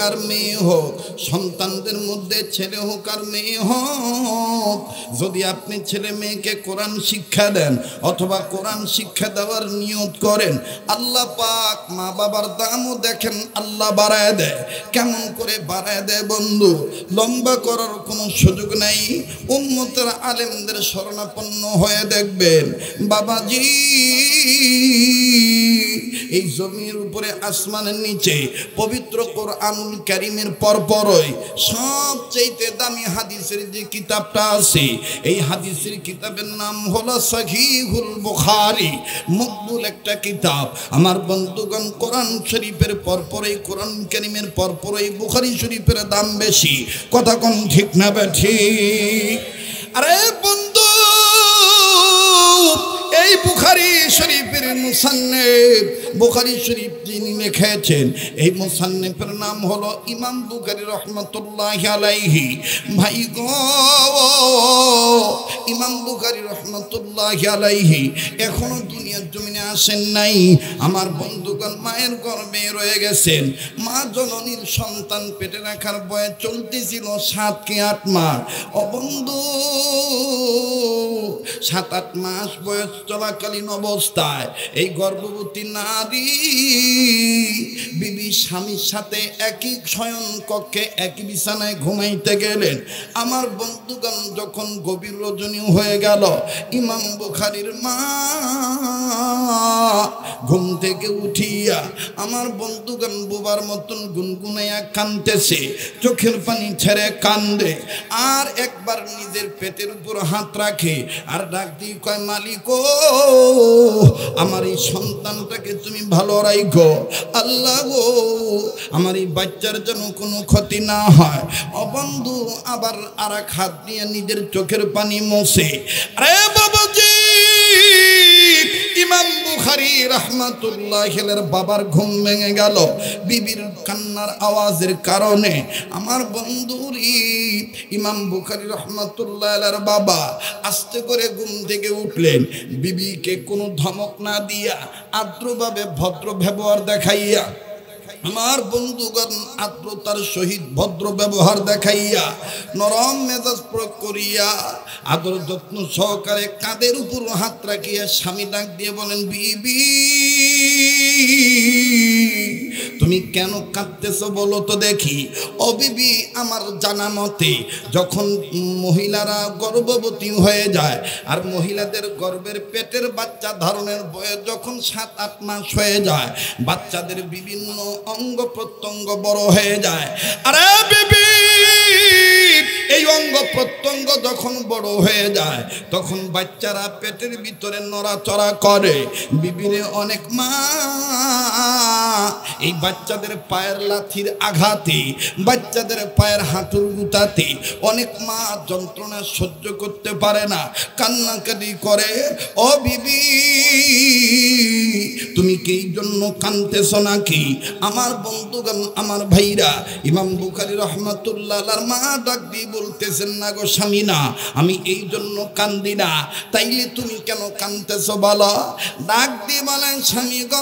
আর মেয়ে হোক, সন্তানদের মধ্যে ছেলে হোক আর মেয়ে হোক, যদি আপনি ছেলে মেয়েকে কোরআন শিক্ষা দেন অথবা কোরআন শিক্ষা দেওয়ার নিয়ত করেন, আল্লাহ পাক মা বাবার দামও দেখেন আল্লাহ বাড়ায় দেয়। কেমন করে বাড়ায় দেয় বন্ধু, লম্বা করার কোনো সুযোগ নাই। উম্মতের আলেমদের শরণাপন্ন হয়ে দেখবেন বাবাজি, এই জমির উপরে আসমানের নিচে পবিত্র কোরআনুল কারীমের পরপরই সবচেয়ে দামি হাদিসের যে কিতাবটা আছে, এই হাদিসের কিতাবের নাম হলো সহিহুল বুখারী। মকবুল একটা কিতাব। আমার বন্ধুগণ, কোরআন শরীফের পরপরই, কোরআন কারীমের পরপরই বুখারী শরীফের দাম বেশি। কথা কোন ঠিক না ঠিক? আরে বন্ধু, এই বুখারী শরীফের মুসান্নিফ, বুখারী শরীফ যিনি লিখেছেন, এই মুসান্নিফের নাম হলো ইমাম বুখারী রহমাতুল্লাহি আলাইহি। ভাই গো, ইমাম বুখারী রহমাতুল্লাহি আলাইহি এখনো দুনিয়ার জমিনে আসেন নাই। আমার বন্ধুগণ, মায়ের গর্ভে রয়ে গেছেন। মা জননীর সন্তান পেটে রাখার বয়স চলতেছিল 7 কি 8 মাস। ও বন্ধু, 7-8 মাস বয়স চলাকালীন অবস্থায় এই গর্ভবতী নারী বিবি স্বামীর সাথে একই শয়ন কক্ষে একই বিছানায় ঘুমাইতে গেলেন। আমার বন্ধুগণ, যখন গভীর রজনী হয়ে গেল, ইমাম বুখারীর মা ঘুম থেকে উঠিয়া আমার বন্ধুগণ বুবার মতন গুনগুনাইয়া কাঁদতেছে, চোখের পানি ছেড়ে কান্দে। আর একবার নিজের পেটের উপর হাত রাখে আর ডাক দিয়ে কয়, মালিক ও, আমার এই সন্তানটাকে তুমি ভালো রাখো। আল্লাহ গো, আমার এই বাচ্চার যেন কোনো ক্ষতি না হয়। ও বন্ধু, আবার আর এক হাত দিয়ে নিজের চোখের পানি মোছে। আরে বাবাজি, ইমাম বুখারী রাহমাতুল্লাহি আলাইহির বাবার ঘুম ভেঙে গেল বিবির কান্নার আওয়াজের কারণে। আমার বন্ধুরি, ইমাম বুখারী রাহমাতুল্লাহি আলাইহির বাবা আস্তে করে ঘুম থেকে উঠলেন, বিবিকে কোনো ধমক না দিয়া আদ্রভাবে ভদ্র ব্যবহার দেখাইয়া, আমার বন্ধুগণ আদ্রতার সহিত ভদ্র ব্যবহার দেখাইয়া, নরম মেজাজ প্রয়োগ করিয়া, আদর যত্ন সহকারে কাঁধের উপর হাত রাখিয়া স্বামী ডাক দিয়ে বলেন, বিবি তুমি কেন কাঁদতেছো বলো তো দেখি। ও বিবি, আমার জানা মতে যখন মহিলারা গর্ভবতী হয়ে যায় আর মহিলাদের গর্ভের পেটের বাচ্চা ধারণের বয়স যখন 7-8 মাস হয়ে যায়, বাচ্চাদের বিভিন্ন অঙ্গ প্রত্যঙ্গ বড় হয়ে যায়। আরে বিবি, এই অঙ্গ প্রত্যঙ্গ যখন বড় হয়ে যায় তখন বাচ্চারা পেটের ভিতরে নড়াচড়া করে। বিবিরে অনেক মা এই বাচ্চাদের পায়ের লাথির আঘাতে, বাচ্চাদের পায়ের হাঁটুর গুতাতে অনেক মা যন্ত্রণা সহ্য করতে পারে না, কান্নাকাটি করে। ও বিবি, তুমি কি এই জন্য কাঁদতেছো নাকি? আমার বন্ধুগণ, আমার ভাইরা, ইমাম বুখারী রাহমাতুল্লাহ আলাইহির মা ডাক দিয়ে বলতেছেন, না গো স্বামী, না, আমি এই জন্য কান্দি না। তাইলে তুমি কেন কাঁদতেছো বলো? ডাক দিয়ে বলেন, স্বামী গো,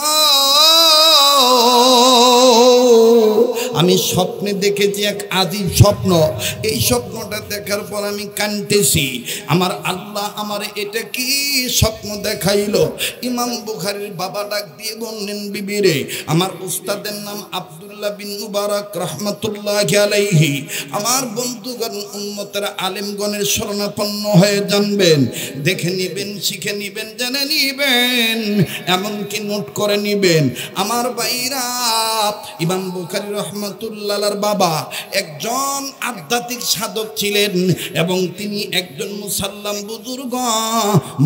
আমি স্বপ্নে দেখেছি এক আজীব স্বপ্ন। এই স্বপ্নটা দেখার পর আমি কাঁদতেছি। আমার আল্লাহ আমার এটা কি স্বপ্ন দেখাইলো? ইমাম বুখারীর বাবা ডাক দিয়ে বললেন, বিবিরে, আমার উস্তাদের নাম আব্দুল্লাহ বিন মুবারক রাহমাতুল্লাহি আলাইহি। আমার বন্ধুগণ, উম্মতের আলেমগণের শরণাপন্ন হয়ে জানবেন, দেখে নিবেন, শিখে নিবেন, জেনে নিবেন, এমনকি নোট করে নিবেন। আমার ভাইরা, ইমাম বুখারী রাহমাতুল্লাহ আলাইহির বাবা একজন আধ্যাত্মিক সাধক ছিলেন এবং তিনি একজন মুসাল্লাম বুজুর্গ,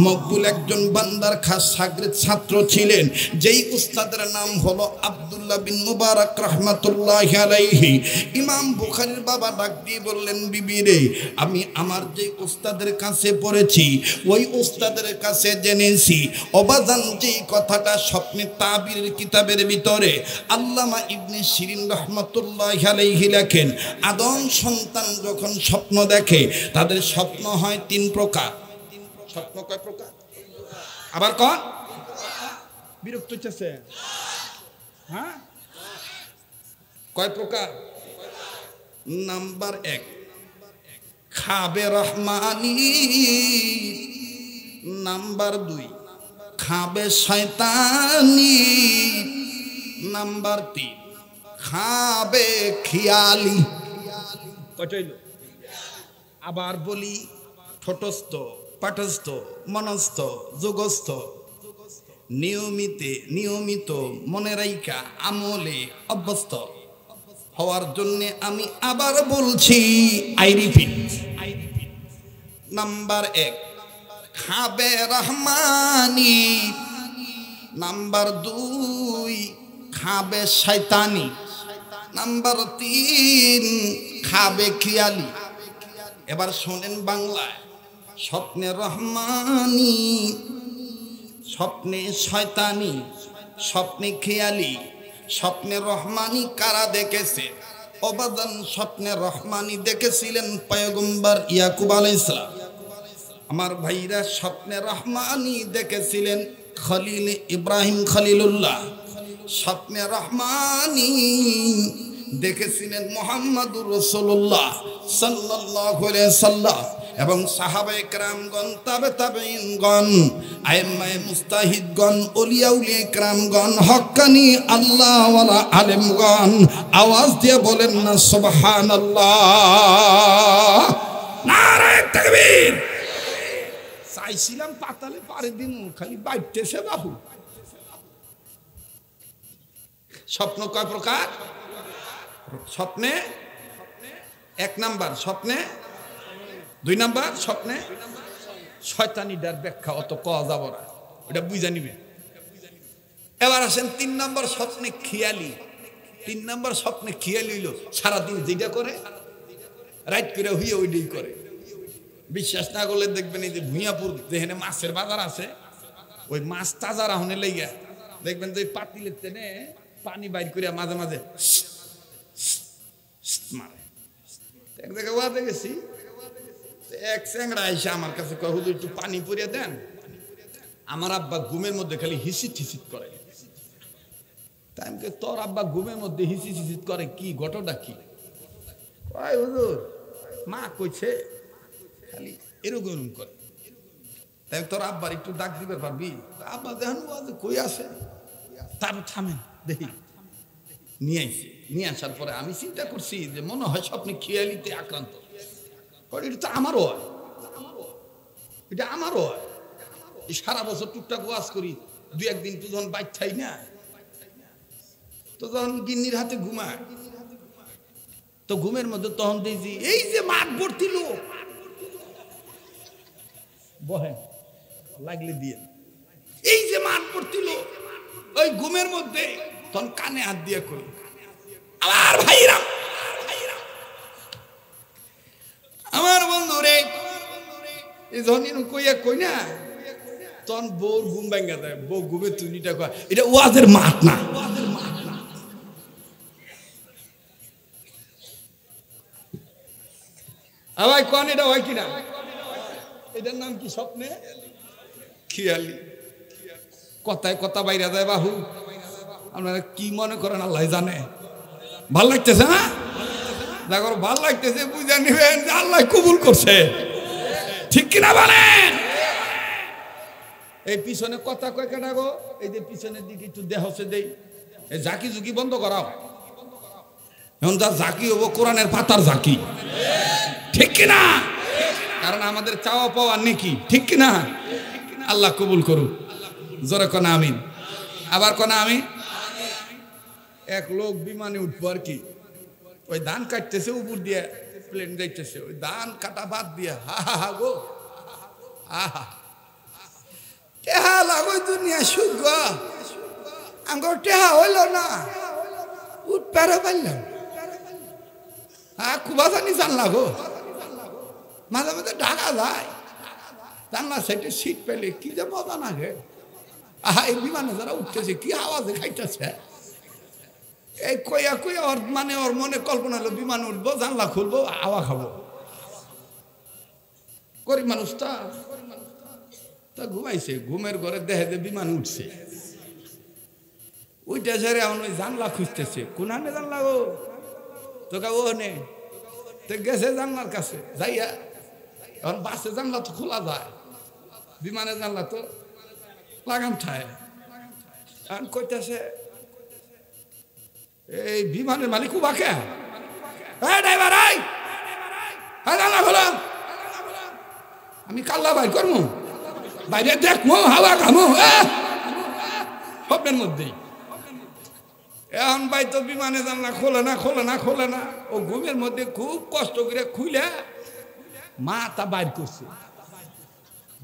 মকবুল একজন বান্দার খাস শাগরিদ ছাত্র ছিলেন, যেই উস্তাদের নাম হলো আব্দুল্লাহ বিন মুবারক রাহমাতুল্লাহি আলাইহি। ইমাম বুখারীর বাবা ডাক দিয়ে বললেন, বিবি রে, আমি আমার যে উস্তাদের কাছে পড়েছি ওই উস্তাদের কাছে জেনেছি, অবাজান যে কথাটা স্বপ্নে তাবিরের কিতাবের ভিতরে আল্লামা ইবনে শিরিন রাহমাতুল্লাহি আলাইহি লেখেন, আদম সন্তান যখন স্বপ্ন দেখে তাদের স্বপ্ন হয় 3 প্রকার। স্বপ্ন কয় প্রকার? আবার কন, বিরক্ত হচ্ছে? হ্যাঁ, কয় প্রকার? নাম্বার 1 খাবে রহমানি, নাম্বার 2 খাবে শয়তানি, নাম্বার 3 খাবে খিয়ালি। কয়টা? আবার বলি, ঠোঁটস্থ, পাঠস্থ, মনস্থ, যোগস্থ, নিয়মিত মনে রাইখা আমলে অভ্যস্ত হওয়ার জন্য আমি আবার বলছি, আই রিপিট। নাম্বার 1 খাবে রহমানি, নাম্বার 2 খাবে শয়তানি, নাম্বার 3 খাবে খিয়ালি। এবার শোনেন বাংলায়, স্বপ্নে রহমানি, স্বপ্নে শয়তানি, স্বপ্নে খেয়ালি, স্বপ্নে রহমানি কারা দেখেছে? অবাদান স্বপ্নে রহমানি দেখেছিলেন পয়গম্বর ইয়াকুব আলাইহিস সালাম। আমার ভাইরা স্বপ্নে রহমানি দেখেছিলেন খলিল ইব্রাহিম খলিলুল্লাহ। স্বপ্নে রহমানি দেখেছিলেন মুহাম্মদুর রাসূলুল্লাহ সাল্লাল্লাহু আলাইহি সাল্লাম এবং সাহাবায়ে কেরামগণ, তাবেঈনগণ, আইম্মায়ে মুস্তাহিদগণ, ওলিয়া উলিয়া কেরামগণ, হক্কানি আল্লাহওয়ালা আলেমগণ। আওয়াজ দিয়ে বলেন না সুবহানাল্লাহ, নারায়ে তাকবীর। চাইছিলাম পাতালে পারে দিন, খালি বাইতেছে বাহু। স্বপ্ন কয় প্রকার? স্বপ্নে 1 নাম্বার স্বপ্নে, 2 নাম্বার স্বপ্নে শয়তানিটার ব্যাখ্যা অত কওয়া যাব না, ওটা বুঝা নিবে। এবার আসেন 3 নাম্বার স্বপ্নে খিয়ালি। 3 নাম্বার স্বপ্নে খিয়ালি হইল সারাদিন যেটা করে রাইট করে হইয়া ওইটাই করে। বিশ্বাস না করলে দেখবেন এই যে ভুঁইয়াপুর যেখানে মাছের বাজার আছে, ওই মাছ তাজা রাহনে লেগে দেখবেন যে পাতিলের টেনে পানি বাইর করে মাঝে মাঝে মারে। এক জায়গায় ওয়াজে গেছি, এক চ্যাংড়া এসে আমার কাছে কয়, হুজুর একটু পানি পরিয়ে দেন, আমার আব্বা ঘুমের মধ্যে খালি হিসিট হিসিট করে। তাই আমি কই, তোর আব্বা ঘুমের মধ্যে হিসিট হিসিট করে, কি ঘটনা কি? কয় হুজুর মা কইছে খালি এরকম এরকম করে। তাই তোর আব্বার একটু ডাক দিবে পারবি? আব্বা দেখেন ওয়াজে কই আছে, তারপর থামেন দেখি। নিয়ে আইছে, নিয়ে আসার পরে আমি চিন্তা করছি যে মনে হয় স্বপ্নে খিয়ালিতে আক্রান্ত। এটা তো আমারও হয়, এটা আমারও হয়। সারা বছর টুকটাক ওয়াজ করি, 2-1 দিন তো যখন বাইক খাই না, তো যখন গিন্নির হাতে ঘুমায়, তো ঘুমের মধ্যে তখন দেখছি এই যে মাঠ ভর্তি লোক, বহে লাগলে দিয়ে, এই যে মাঠ ভর্তি লোক, ওই ঘুমের মধ্যে তখন কানে হাত দিয়ে করি, আমার ভাইরা, আমার বন্ধু রে, এই যখন কইয়া কই না, তখন বউর ঘুম ভাঙ্গা দেয়। বউ ঘুমে তুনিটা কয়, এটা ওয়াজের মাঠ না। আবার কন এটা হয় কিনা? এটার নাম কি? স্বপ্নে খিয়ালি। কথায় কথা বাইরা যায় বাহু। আপনারা কি মনে করেন আল্লাহ জানে। ভাল লাগতেছে না? দেখো ভাল লাগতেছে, বুঝে নিবেন যে আল্লাহ কবুল করছে, ঠিক কিনা বলেন? এই পিছনে কথা কয় কেটা গো? এই যে পিছনের দিকে একটু দেহ হচ্ছে দেই, এই ঝাঁকি ঝুঁকি বন্ধ করাও। এখন যা ঝাঁকি হবো কোরআনের পাতার ঝাঁকি, ঠিক কিনা? কারণ আমাদের চাওয়া পাওয়া নেকি, ঠিক কিনা? আল্লাহ কবুল করুক, জোরে কোনা আমিন। আবার কোনা আমিন। এক লোক বিমানে উঠবো আর কি, ওই ধান কাটতেছে উপর দিয়ে, প্লেন যাইতেছে, ওই ধান কাটা বাদ দিয়ে হা হা হা গো, আহা টেহা লাগো দুনিয়া সুখ গো, আমার টেহা হইল না, উঠ পেরে পারলাম। হ্যাঁ কুবাজানি জানলা গো, মাঝে মাঝে ঢাকা যায়, জানলা সাইডে সিট পেলে কি যে মজা না গে। আহা এই বিমানে যারা উঠতেছে কি আওয়াজে খাইতেছে, এই কইয়া কইয়া ওর মানে ওর মনে কল্পনা হলো বিমান উঠবো, জানলা খুলবো, হাওয়া খাবো। গরিব মানুষটা তা ঘুমাইছে, ঘুমের ঘরে দেখে যে বিমান উঠছে, ওইটা ছেড়ে এখন ওই জানলা খুঁজতেছে, কোনানে জানলা গো, তোকে ও নে তো গেছে জানলার কাছে যাইয়া, এখন বাসে জানলা তো খোলা যায়, বিমানে জানলা তো লাগাম খায়। এখন কইতাছে এই বিমানের মালিক উবাকে, ড্রাইভার জানলা খোলা, আমি কাল্লা বাইর করবো, বাইরে দেখবো, হাওয়া খামো স্বপ্নের মধ্যেই। এখন ভাই তো বিমানে জানলা খোলে না, ও ঘুমের মধ্যে খুব কষ্ট করে খুলে মাথা বাইর করছে,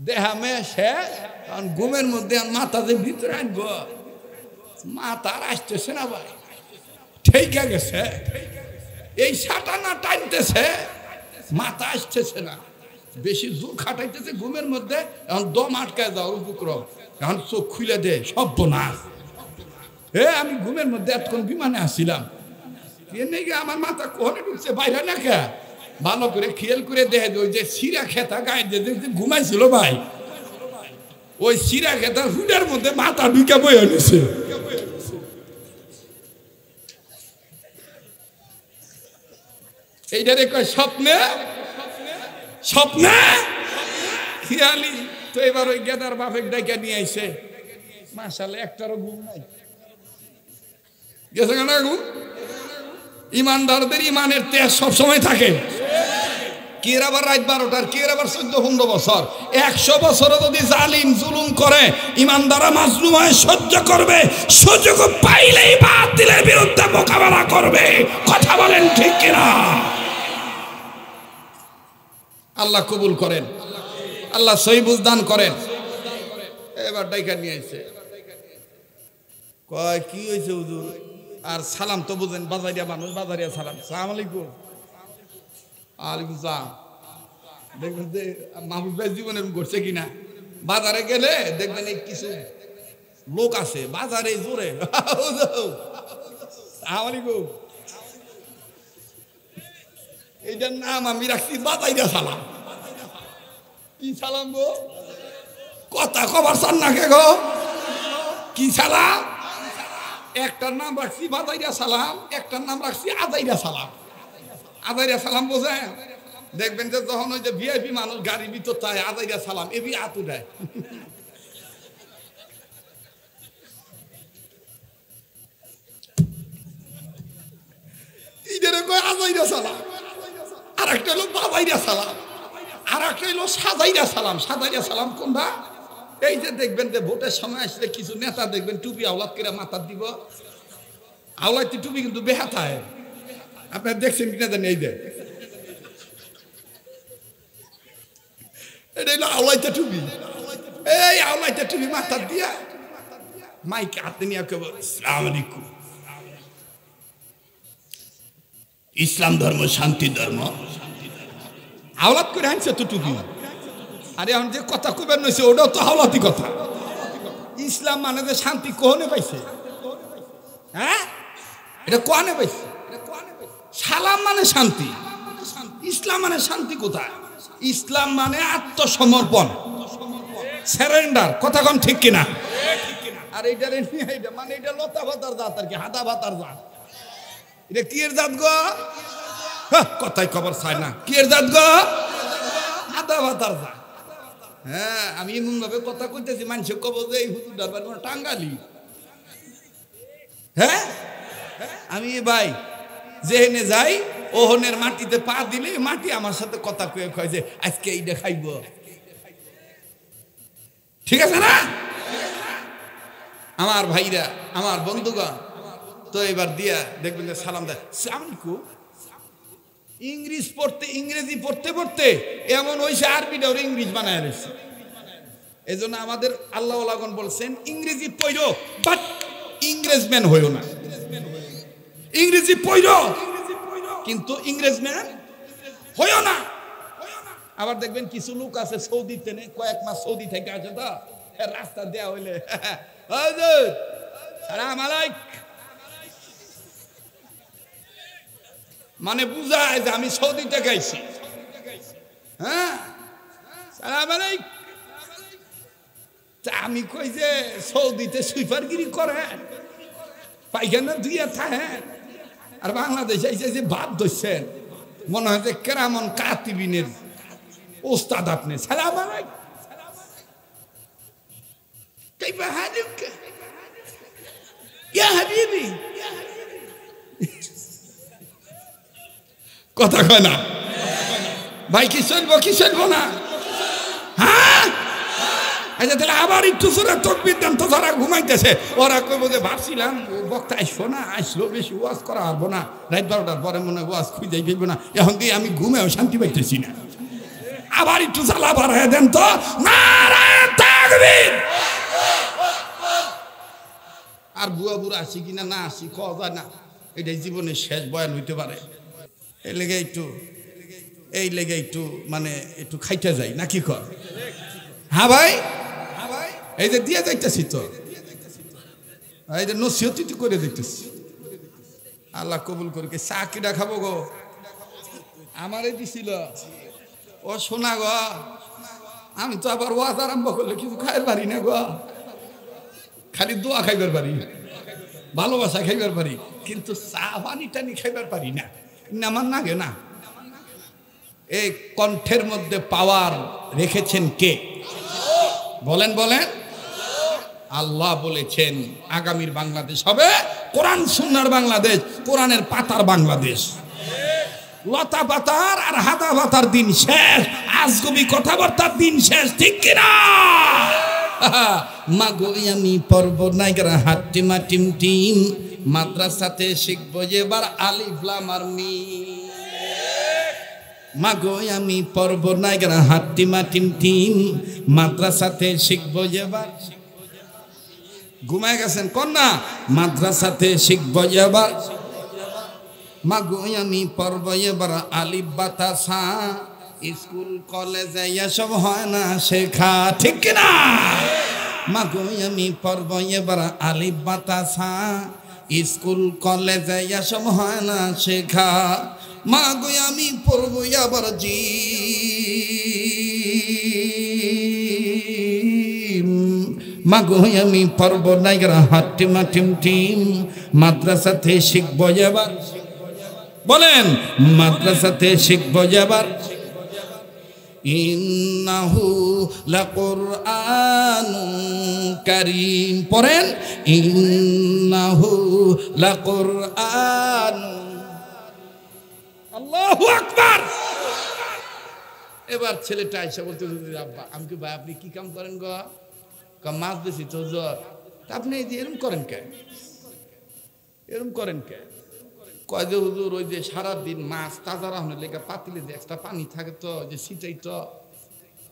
দেহামে শেষ। কারণ ঘুমের মধ্যে মাথা যে ভিতরে আনবো, মাথা আর আসতেছে না ভাই, ঠিক গেছে, এই সাটানা টানতেছে, মাথা আসতেছে না, বেশি জোর খাটাইতেছে ঘুমের মধ্যে। এখন দম আটকায় যাও উপক্রম, এখন চোখ খুলে দে, সব নাশ। আমি ঘুমের মধ্যে এতক্ষণ বিমানে আসছিলাম, আমার মাথা কোহনে ঢুকছে, বাইরে না কে ভালো করে খেয়াল করে দেখে, ওই যে সিরা খেতা গায়ে যে ঘুমাইছিল ভাই, ওই সিরা খেতার হুডের মধ্যে মাথা ঢুকে বয়ে এনেছে। এইটারে কয় স্বপ্নে, স্বপ্নে খেয়ালি। তো এবার ওই গেদার বাপের ডাইকা নিয়ে আইছে, মাশাআল্লাহ একটারও ঘুম নাই, গেছে না ঘুম। ইমানদারদের ইমানের তেজ সবসময় থাকে। কে আবার রাত 12টার, কে আবার 14-15 বছর, 100 বছরও যদি জালিম জুলুম করে, ইমানদাররা মাজলুম হয়ে সহ্য করবে, সুযোগ পাইলেই বাতিলের বিরুদ্ধে মোকাবেলা করবে। কথা বলেন ঠিক কিনা? আল্লাহ কবুল করেন, আল্লাহ সহি বুঝদান করেন। এবার ডাইকা নিয়ে আইছে, কয় কি হয়েছে হুজুর? আর সালাম তো বুঝেন, বাজারিয়া মানুষ, বাজারিয়া সালাম, সালাম আলাইকুম। আলাইকুম সালাম। দেখবেন যে মাহবুব ভাই জীবনে ঘটছে কিনা, বাজারে গেলে দেখবেন এই কিছু লোক আছে বাজারে জোরে সালাম আলাইকুম, এইটার নাম আমি রাখছি বাজাইয়া সালাম। কি সালাম গো? কথা কবার চান না কে গো? কি সালাম? একটার নাম রাখছি বাজাইয়া সালাম, একটার নাম রাখছি আজাইয়া সালাম। আজাইয়া সালাম বোঝেন? দেখবেন যে যখন ওই যে ভিআইপি মানুষ গাড়ির ভিতর চায় আজাইয়া সালাম, এবি আতু দেয়। ইদের কয় আজাইয়া সালাম, আর একটা হলো বাজাইয়া সালাম, আর একটা হলো সাজাইয়া সালাম। সাজাইয়া সালাম কোনটা? এই যে দেখবেন যে ভোটের সময় আসলে কিছু নেতা দেখবেন টুপি আওলাদ করে মাথা দিব, আওলাদ টুপি কিন্তু বেহাতায়, আপনার দেখছেন কিনা জানি, এই দেখ এটা হলো আওলাইতে টুপি। এই আওলাইতে টুপি মাথা দিয়া মাইকে হাতে নিয়ে কেবল আসসালামু আলাইকুম, ইসলাম ধর্ম শান্তি ধর্ম, আওলাদ করে আনছে তো টুপি। আরে এখন যে কথা কবেন নইছে ওটাও তো হাওলাতি কথা। ইসলাম মানে যে শান্তি কোহনে পাইছে? হ্যাঁ, এটা কোয়ানে পাইছে? সালাম মানে শান্তি, ইসলাম মানে শান্তি কোথায়? ইসলাম মানে আত্মসমর্পণ, সারেন্ডার। কথা কম ঠিক কিনা? আর এইটারে নিয়ে এইটা মানে এটা লতা ভাতার জাত আর কি, হাদা ভাতার জাত। এটা কি এর জাত গো? কথাই খবর চায় না, কি এর জাত গো? হাদা ভাতার জাত। হ্যাঁ, আমি এমন ভাবে কথা কইতেছি মানুষ কব যে এই হুজুর দরবার টাঙ্গালি। হ্যাঁ, আমি ভাই যেহেনে যাই ওহনের মাটিতে পা দিলে মাটি আমার সাথে কথা কয়ে কয় যে আজকে এই দেখাইব, ঠিক আছে না? আমার ভাইরা, আমার বন্ধুগণ, তো এবার দিয়া দেখবেন যে সালাম দেয় সালামু। ইংরেজি পড়তে পড়তে এমন হয়েছে আরবিটা ওর ইংরেজ বানায় রয়েছে। এই জন্য আমাদের আল্লাহ ওয়ালাগণ বলছেন ইংরেজি পড়ো বাট ইংরেজম্যান হইও না। ইংরেজি পড়ো কিন্তু ইংরেজম্যান হইও না। আবার দেখবেন কিছু লোক আছে সৌদিতে কয়েক মাস সৌদি থেকে আসে, তো রাস্তা দেয়া হইলে সালাম আলাইকুম মানে বুঝায় যে আমি সৌদিতে গাইছি। হ্যাঁ, সালাম আলাইকুম। আমি কই যে সৌদিতে সুইপারগিরি করে, পায়খানা ধুইয়া থাকেন, আর বাংলাদেশে এসে যে ভাত ধরছেন, মনে হয় যে কেরামন কাতিবিনের ওস্তাদ আপনি। সালাম আলাইকুম, কাইফা হালুক ইয়া হাবিবি। কথা কয় না ভাই, কি চলবো কি চলবো না? হ্যাঁ, আচ্ছা তাহলে আবার একটু জোরে তকবির দেন তো, যারা ঘুমাইতেছে ওরা কইব যে ভাবছিলাম বক্তা আসবো না, আসলো বেশি ওয়াজ করা পারবো না, রাত 12টার পরে মনে হয় ওয়াজ খুঁজে ফেলবো না, এখন দিয়ে আমি ঘুমেও শান্তি পাইতেছি না। আবার একটু জ্বালা বাড়ায় দেন তো, নারায়ে তাকবীর। আর বুয়া বুড়া আসি কিনা না আসি কওয়া যায় না, এটাই জীবনের শেষ বয়ান হইতে পারে। এই লেগে একটু মানে একটু খাইতে যাই নাকি কর? হ্যাঁ ভাই, এই যে দিয়ে যাইতেছি তো, এই যে নসিহতি করে দেখতেছি। আল্লাহ কবুল করে। চা কিটা খাবো গো? আমারে দিছিল ও শোনা গো, আমি তো আবার ওয়াজ আরম্ভ করলে কিছু খাইবার পারি না গো, খালি দোয়া খাইবার পারি, ভালোবাসা খাইবার পারি, কিন্তু চা পানি টানি খাইবার পারি না। আমার নাগে না। এই কণ্ঠের মধ্যে পাওয়ার রেখেছেন কে? বলেন বলেন। আল্লাহ বলেছেন আগামীর বাংলাদেশ হবে কোরআন সুন্নাহর বাংলাদেশ, কোরআনের পাতার বাংলাদেশ। লতা পাতার আর হাতা পাতার দিন শেষ, আজগবি কথাবার্তার দিন শেষ, ঠিক কিনা? মাগো আমি পর্ব নাইগরা হাট্টিমা টিম টিম, মাদ্রাসাতে শিখবো এবার আলিফ লাম আর মিম। মাগো আমি পর্ব নাইগরা হাট্টিমা টিম টিম, মাদ্রাসাতে শিখবো এবার। ঘুমায় গেছেন কন্যা? মাদ্রাসাতে শিখবো এবার। মাগো আমি পর্ব এবার আলিফ বাতাসা, স্কুল কলেজে এসব হয় না শেখা, ঠিক কিনা? মাগো আমি পর্ব এবার আলিফ বাতাসা, স্কুল কলেজে এসব হয় না শেখা। মাগো আমি পড়ব আবার জিম, মাগো আমি পড়ব নাইগরা হাট্টিমা টিম টিম, মাদ্রাসাতে শিখবো এবার। বলেন মাদ্রাসাতে শিখবো এবার। ইন্নাহু লাকুরআনুন কারীম, পড়েন ইন্নাহু লাকুরআনুন। আল্লাহু আকবার। এবার ছেলেটা আইসা বলতে, আব্বা আমি কি, ভাই আপনি কি কাম করেন গো? মাছ বেশি তো জ্বর। আপনি এই যে এরম করেন কে, এরম করেন কে? কয় যে হুজুর ওই যে সারাদিন মাছ তাজা রাখনের লেগে পাতিলে যে একটা পানি থাকে তো, যে সিটাই তো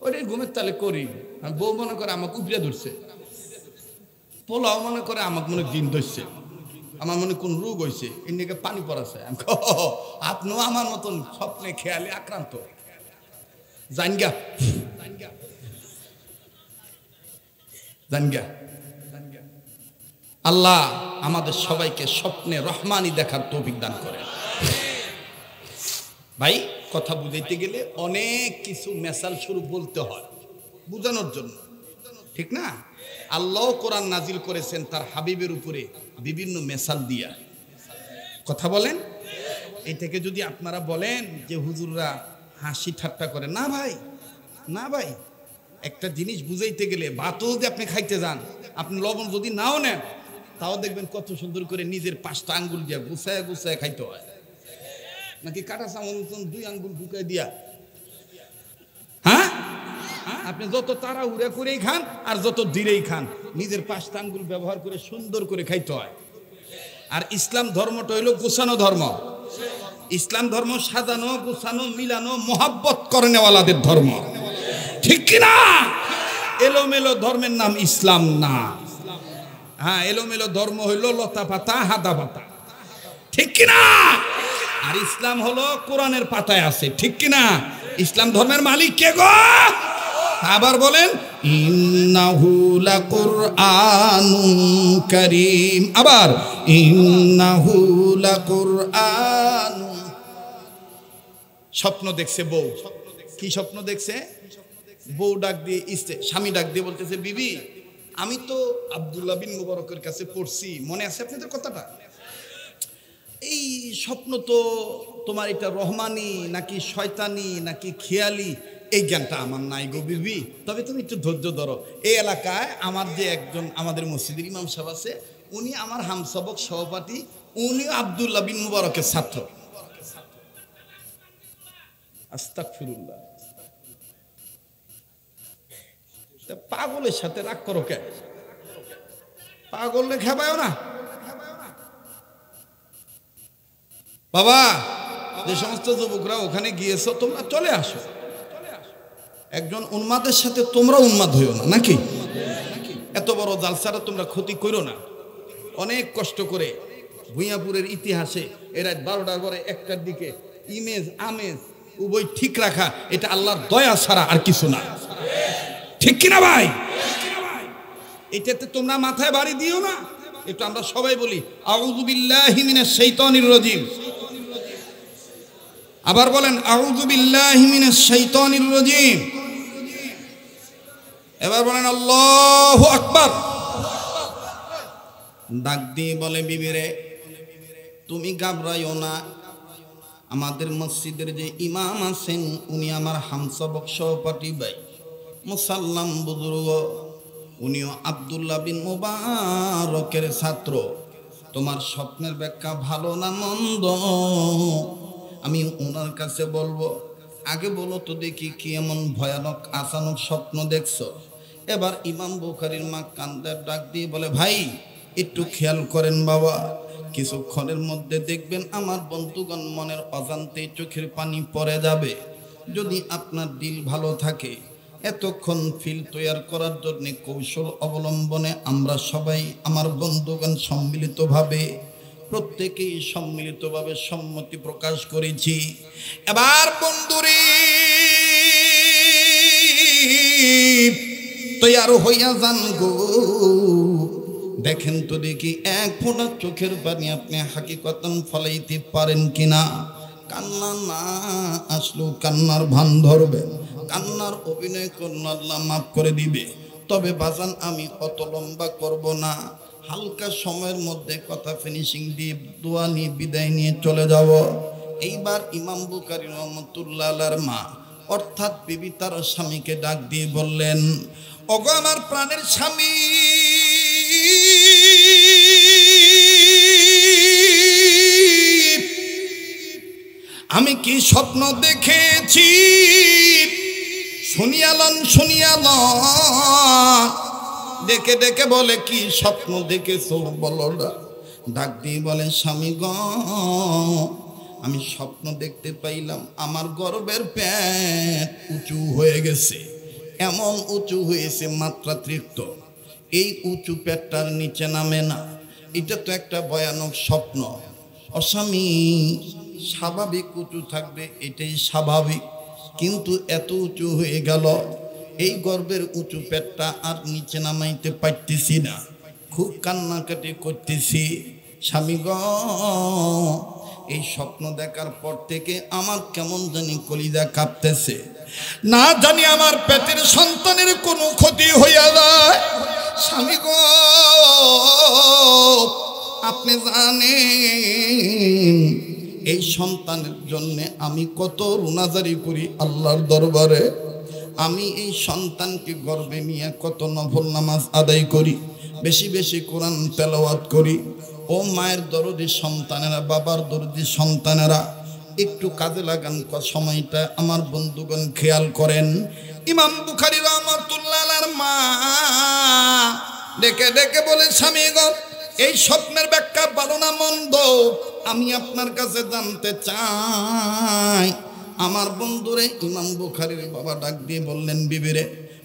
ওইটাই ঘুমের তালে করি। বউ মনে করে আমাকে উপরে ধরছে, পোলাও মনে করে আমাকে মনে দিন ধরছে, আমার মনে কোন রোগ হয়েছে, এর দিকে পানি পড়াছে। আপনিও আমার মতন স্বপ্নে খেয়ালে আক্রান্ত। জানগা জানগা। আল্লাহ আমাদের সবাইকে স্বপ্নে রহমানি দেখার তৌফিক দান করেন। ভাই কথা বুঝাইতে গেলে অনেক কিছু মেসাল শুরু বলতে হয় বুঝানোর জন্য, ঠিক না? আল্লাহ কোরআন নাজিল করেছেন তার হাবিবের উপরে বিভিন্ন মেসাল দিয়া। কথা বলেন। এই থেকে যদি আপনারা বলেন যে হুজুররা হাসি ঠাট্টা করে, না ভাই, না ভাই, একটা জিনিস বুঝাইতে গেলে ভাতও যদি আপনি খাইতে যান, আপনি লবণ যদি নাও নেন, তাও দেখবেন কত সুন্দর করে নিজের 5টা আঙ্গুল দিয়া গুছায় গুছায় খাইতে হয়, নাকি কাটা চামচ 2 আঙ্গুল ঢুকাই দিয়া। হ্যাঁ, আপনি যত তাড়াহুড়া করেই খান আর যত ধীরেই খান, নিজের 5টা আঙ্গুল ব্যবহার করে সুন্দর করে খাইতে হয়। আর ইসলাম ধর্মটা হইল গোছানো ধর্ম। ইসলাম ধর্ম সাজানো গোছানো মিলানো মোহাব্বত করে নেওয়ালাদের ধর্ম, ঠিক কিনা? এলোমেলো ধর্মের নাম ইসলাম না। হ্যাঁ, এলোমেলো ধর্ম হইল লতা পাতা হাদা পাতা, ঠিক কিনা? আর ইসলাম হলো কোরআনের পাতায় আছে, ঠিক কিনা? ইসলাম ধর্মের মালিক কে গো? আবার বলেন ইন্নাহু লাকুরআনুন কারীম। আবার ইন্নাহু লাকুরআনুন। স্বপ্ন দেখছে বউ। কি স্বপ্ন দেখছে? বউ ডাক দিয়ে স্বামী ডাক দিয়ে বলতেছে, বিবি আমি তো আব্দুল্লাহ বিন মুবারকের কাছে পড়ছি, মনে আছে আপনাদের কথাটা? এই স্বপ্ন তো তোমার এটা রহমানি নাকি শয়তানি নাকি খেয়ালি, এই জ্ঞানটা আমার নাই গো বিবি, তবে তুমি একটু ধৈর্য ধরো। এই এলাকায় আমার যে একজন আমাদের মসজিদের ইমাম সাহেব আছে, উনি আমার হামসবক সহপাঠী, উনি আব্দুল্লাহ বিন মুবারকের ছাত্র। আস্তাগফিরুল্লাহ। পাগলের সাথে রাগ করো কে? পাগলে খেপায়ও না বাবা। যে সমস্ত যুবকরা ওখানে গিয়েছো তোমরা চলে আসো, একজন উন্মাদের সাথে তোমরা উন্মাদ হইও না নাকি? এত বড় জালসাটা তোমরা ক্ষতি করো না। অনেক কষ্ট করে ভুঁইয়াপুরের ইতিহাসে এরা 12টার পরে 1টার দিকে ইমেজ আমেজ উভয় ঠিক রাখা, এটা আল্লাহর দয়া ছাড়া আর কিছু না, ঠিক কিনা ভাই? এটাতে তোমরা মাথায় বাড়ি দিও না। একটু আমরা সবাই বলি আউযু বিল্লাহি মিনাশ শাইতানির রাজিম। আবার বলেন আউযু বিল্লাহি মিনাশ শাইতানির রাজিম। এবার বলেন আল্লাহু আকবার। ডাক দিয়ে বলে বিবিরে তুমি ঘাবড়াইও না, আমাদের মসজিদের যে ইমাম আছেন উনি আমার হামসবক সহপাঠী ভাই মুসাল্লাম বুজুর্গ, উনিও আব্দুল্লাহ বিন মুবারকের ছাত্র। তোমার স্বপ্নের ব্যাখ্যা ভালো না মন্দ আমি ওনার কাছে বলবো, আগে বলো তো দেখি কি এমন ভয়ানক আচানক স্বপ্ন দেখছো। এবার ইমাম বুখারীর মা কান্দার ডাক দিয়ে বলে ভাই একটু খেয়াল করেন বাবা, কিছুক্ষণের মধ্যে দেখবেন আমার বন্ধুগণ মনের অজান্তে চোখের পানি পড়ে যাবে। যদি আপনার দিল ভালো থাকে এতক্ষণ ফিল তৈরি করার জন্য কৌশল অবলম্বনে আমরা সবাই আমার বন্ধুগণ সম্মিলিতভাবে প্রত্যেকেই সম্মিলিতভাবে সম্মতি প্রকাশ করেছি। এবার বন্ধুরে তৈরি হইয়া যান গো, দেখেন তো দেখি এক ফোঁটা চোখের পানি আপনি হাকিকতন ফলাইতে পারেন কিনা। কান্না না আসলেও কান্নার ভান ধরবেন, কান্নার অভিনয় করুন, আল্লাহ মাফ করে দিবে। তবে বাজান আমি অত লম্বা করব না, হালকা সময়ের মধ্যে কথা ফিনিশিং দিয়ে দোয়া নিয়ে বিদায় নিয়ে চলে যাব। এইবার ইমাম বুখারী রহমাতুল্লাহ আলাইহির মা অর্থাৎ বিবি তার স্বামীকে ডাক দিয়ে বললেন, ওগো আমার প্রাণের স্বামী, আমি কি স্বপ্ন দেখেছি শুনিয়ালন শুনিয়ালন। ডেকে ডেকে বলে কি স্বপ্ন দেখেছো বলো না। ডাক দিয়ে বলে স্বামী গ আমি স্বপ্ন দেখতে পাইলাম আমার গর্ভের পেট উঁচু হয়ে গেছে, এমন উঁচু হয়েছে মাত্রাতিরিক্ত, এই উঁচু পেটটার নিচে নামে না। এটা তো একটা ভয়ানক স্বপ্ন। অস্বামী স্বাভাবিক উঁচু থাকবে এটাই স্বাভাবিক, কিন্তু এত উঁচু হয়ে গেল, এই গর্ভের উঁচু পেটটা আর নিচে নামাইতে পারতেছি না, খুব কান্নাকাটি করতেছি। স্বামী গ এই স্বপ্ন দেখার পর থেকে আমার কেমন জানি কলিজা কাঁপতেছে, না জানি আমার পেটের সন্তানের কোনো ক্ষতি হইয়া যায়। স্বামী গ আপনি জানেন এই সন্তানের জন্য আমি কত রুনাজারি করি আল্লাহর দরবারে, আমি এই সন্তানকে গর্ভে নিয়ে কত নফল নামাজ আদায় করি, বেশি বেশি কোরআন তেলাওয়াত করি। ও মায়ের দরদি সন্তানেরা, বাবার দরদি সন্তানেরা একটু কাজে লাগান সময়টা, আমার বন্ধুগণ খেয়াল করেন। ইমাম বুখারী রাহমাতুল্লাহ আলাইহির মা ডেকে ডেকে বলে স্বামী গো এই স্বপ্নের ব্যাখ্যা ভালো না মন্দ আমি আপনার কাছে জানতে চাই। আমার বন্ধুরে ইমাম বুখারীর বাবা ডাক দিয়ে বললেন বিবিরে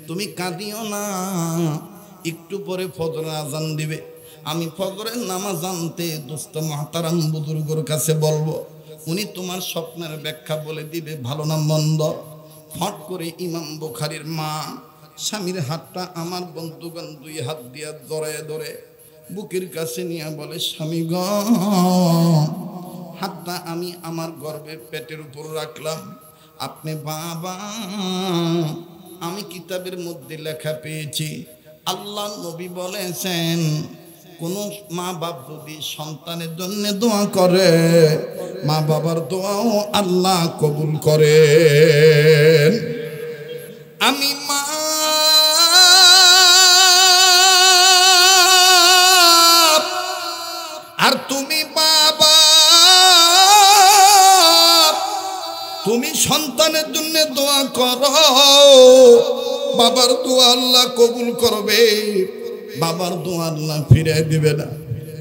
তুমি কাঁদিও না, একটু পরে ফজরের আজান দিবে, আমি ফজরের নামাজ আনতে দোস্ত মুহতারাম বুজুর্গর কাছে বলবো, উনি তোমার স্বপ্নের ব্যাখ্যা বলে দিবে ভালো না মন্দ। ফট করে ইমাম বুখারীর মা স্বামীর হাতটা আমার বন্ধুগণ দুই হাত দিয়া ধরে ধরে বুকের কাছে নিয়ে বলে স্বামী গ হাতটা আমি আমার গর্ভের পেটের উপর রাখলাম, আপনি বাবা আমি কিতাবের মধ্যে লেখা পেয়েছি আল্লাহ নবী বলেছেন কোন মা বাপ যদি সন্তানের জন্য দোয়া করে, মা বাবার দোয়াও আল্লাহ কবুল করেন। আমি মা আর তুমি বাবা, তুমি সন্তানের জন্য দোয়া করো, বাবার দোয়া আল্লাহ কবুল করবে, বাবার দোয়া আল্লাহ ফিরিয়ে দিবে না।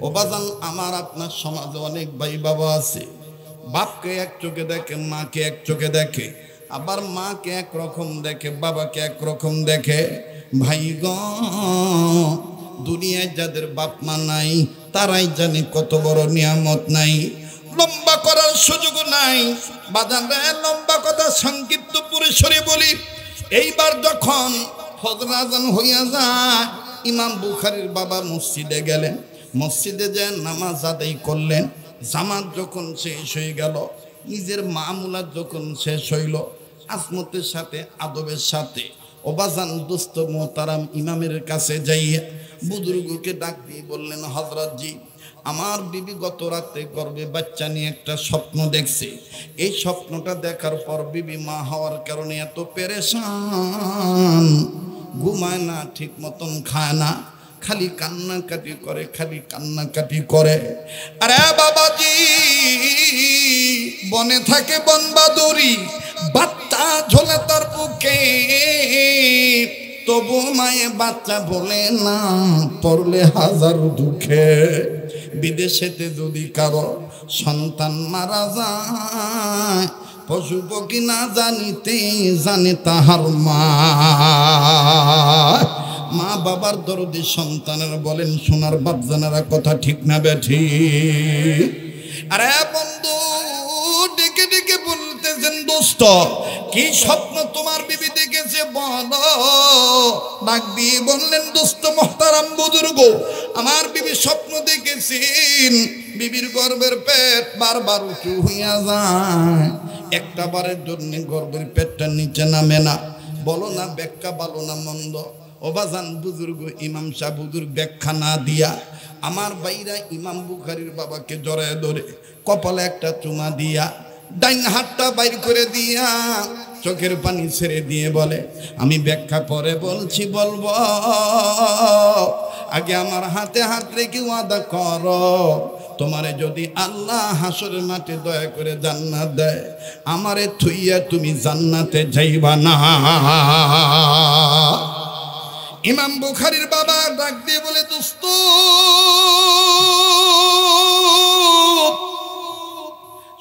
ও বাজান, আমার আপনার সমাজে অনেক ভাই বাবা আছে, বাপকে এক চোখে দেখে, মাকে এক চোখে দেখে, আবার মাকে এক রকম দেখে, বাবাকে এক রকম দেখে। ভাই গো, দুনিয়ায় যাদের বাপ মা নাই তারাই জানে কত বড় নিয়ামত নাই। লম্বা করার সুযোগ নাই বাজান রে, লম্বা কথা সংক্ষিপ্ত পরিসরে বলি। এইবার যখন ফজর আজান হইয়া যায়, ইমাম বুখারীর বাবা মসজিদে গেলেন, মসজিদে যে নামাজ আদায় করলেন, জামাত যখন শেষ হয়ে গেল, নিজের মামুলাত যখন শেষ হইল, আজমতের সাথে আদবের সাথে ওবাজান দোস্ত মোহতারাম ইমামের কাছে যাইয়া বুজুর্গকে ডাক দিয়ে বললেন, হযরত জি, আমার বিবি গত রাতে গর্ভে বাচ্চা নিয়ে একটা স্বপ্ন দেখছে। এই স্বপ্নটা দেখার পর বিবি মা হওয়ার কারণে এত পেরেশান, ঘুমায় না, ঠিক মতন খায় না, খালি কান্নাকাটি করে, খালি কান্নাকাটি করে। আরে বাবাজি, বনে থাকে বনবাদুরি, বাচ্চা ঝোলে তার বুকে, তবু মায়ে বাচ্চা বলে না, পড়লে হাজার দুঃখে। বিদেশেতে যদি কারো সন্তান মারা যায়, পশু পক্ষী না জানিতে জানে তাহার মা। মা বাবার দরদি সন্তানের বলেন সোনার বাপজানেরা, কথা ঠিক না বেঠি? আরে বন্ধু, ডেকে ডেকে বলতেছেন, দোস্ত কি স্বপ্ন তোমার বিবি দেখেছে বলো। ডাক দিয়ে বললেন, দোস্ত মোহতারাম বুজুর্গ, আমার বিবি স্বপ্ন দেখেছেন, বিবির গর্ভের পেট বারবার উঁচু হইয়া যায়, একটা বারের জন্য গর্ভের পেটটা নিচে নামে না। বলো না ব্যাখ্যা ভালো না মন্দ? ওবাজান বুজুর্গ ইমাম সাহেব বুজুর্গ ব্যাখ্যা না দিয়া আমার বাইরা ইমাম বুখারীর বাবাকে জড়ায় ধরে কপালে একটা চুমা দিয়া, ডাইন হাতটা বাইর করে দিয়া, চোখের পানি ছেড়ে দিয়ে বলে, আমি ব্যাখ্যা পরে বলছি, বলবো, আগে আমার হাতে হাত রেখে ওয়াদা করো, তোমারে যদি আল্লাহ হাসরের মাঠে দয়া করে জান্নাত দেয়, আমারে থুইয়া তুমি জান্নাতে যাইবা না। ইমাম বুখারীর বাবা ডাক দিয়ে বলে, দোস্ত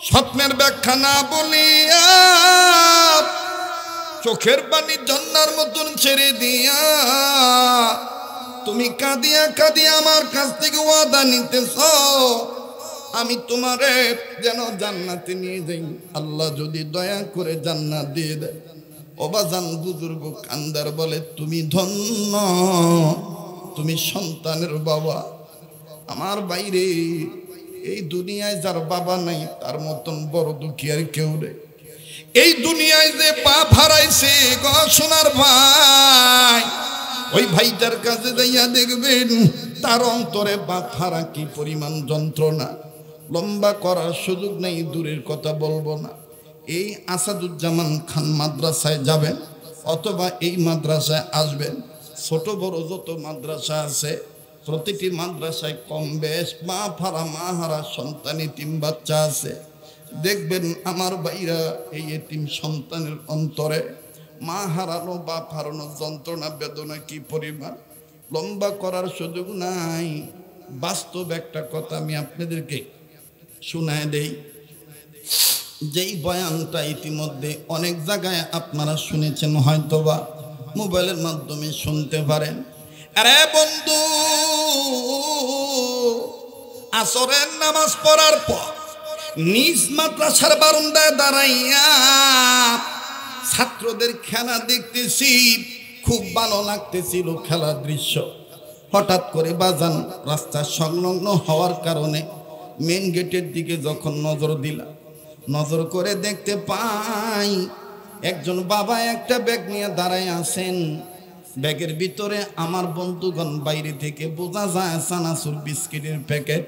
স্বপ্নের ব্যাখ্যা না বলিয়া চোখের পানি ঝর্ণার মতন ছেড়ে দিয়া তুমি কাঁদিয়া কাঁদিয়া আমার কাছ থেকে ওয়াদা নিতেছ, আমি তোমারে যেন জান্নাতে নিয়ে যাই, আল্লাহ যদি দয়া করে জান্নাত দিয়ে দেয়। ওবাজান বুজুর্গ কান্দার বলে, তুমি ধন্য, তুমি সন্তানের বাবা। আমার বাইরে এই দুনিয়ায় যার বাবা নাই তার মতন বড় দুঃখী আর কেউ নেই। এই দুনিয়ায় যে বাপ হারাইছে গো সোনার ভাই, ওই ভাইটার কাছে যাইয়া দেখবেন তার অন্তরে বাপ হারা কি পরিমাণ যন্ত্রণা। লম্বা করার সুযোগ নেই, দূরের কথা বলবো না। এই আসাদুজ্জামান খান মাদ্রাসায় যাবেন অথবা এই মাদ্রাসায় আসবেন, ছোট বড় যত মাদ্রাসা আছে প্রতিটি মাদ্রাসায় কম বেশ মা ফারা মা হারা সন্তান এতিম বাচ্চা আছে। দেখবেন আমার ভাইরা এই এতিম সন্তানের অন্তরে মা হারানো বাপ হারানো যন্ত্রণা বেদনা কি পরিমাণ। লম্বা করার সুযোগ নাই, বাস্তব একটা কথা আমি আপনাদেরকে শোনায় দেই। যেই বয়ানটা ইতিমধ্যে অনেক জায়গায় আপনারা শুনেছেন, হয়তোবা মোবাইলের মাধ্যমে শুনতে পারেন। আরে বন্ধু, আসরের নামাজ পড়ার পর নিজ মাদ্রাসার বারান্দায় দাঁড়াইয়া ছাত্রদের খেলা দেখতেছি, খুব ভালো লাগতেছিল খেলার দৃশ্য। হঠাৎ করে বাজান রাস্তা সংলগ্ন হওয়ার কারণে মেন গেটের দিকে যখন নজর দিলাম, নজর করে দেখতে পাই একজন বাবা একটা ব্যাগ নিয়ে দাঁড়ায় আছেন। ব্যাগের ভিতরে আমার বন্ধুগণ বাইরে থেকে বোঝা যায় চানাচুর বিস্কিটের প্যাকেট